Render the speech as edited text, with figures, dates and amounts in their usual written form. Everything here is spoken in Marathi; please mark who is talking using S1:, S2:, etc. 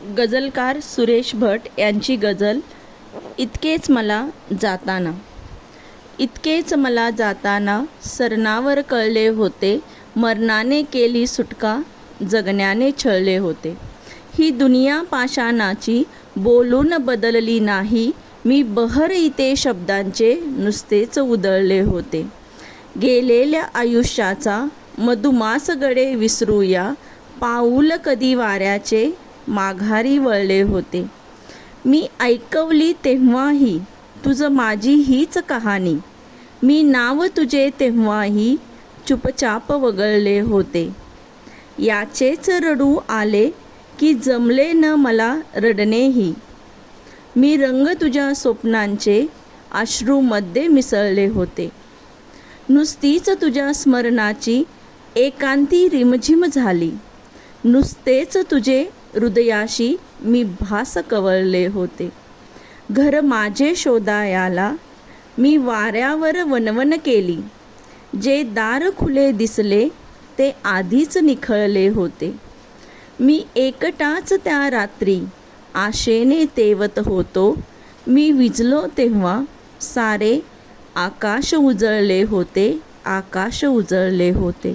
S1: गझलकार सुरेश भट यांची गझल इतकेच मला जाताना. इतकेच मला जाताना सरणावर कळले होते, मरणाने केली सुटका जगण्याने छळले होते. ही दुनिया पाषाणाची बोलून बदलली नाही, मी बहर इथे शब्दांचे नुसतेच उधळले होते. गेलेल्या आयुष्याचा मधुमास गडे विसरूया, पाऊल कधी वाऱ्याचे माघारी वळले होते. मी ऐकवली तेव्हाही तुझं माझी हीच कहाणी, मी नाव तुझे तेव्हाही चुपचाप वगळले होते. याचेच रडू आले की जमले न मला रडणेही, मी रंग तुझ्या स्वप्नांचे अश्रूमध्ये मिसळले होते. नुसतीच तुझ्या स्मरणाची एकांती रिमझिम झाली, नुसतेच तुझे हृदयाशी मी भास कवळले होते. घर माझे शोधायाला मी वाऱ्यावर वणवण केली, जे दार खुले दिसले ते आधीच निखळले होते. मी एकटाच त्या रात्री आशेने तेवत होतो, मी विझलो तेव्हा सारे आकाश उजळले होते, आकाश उजळले होते.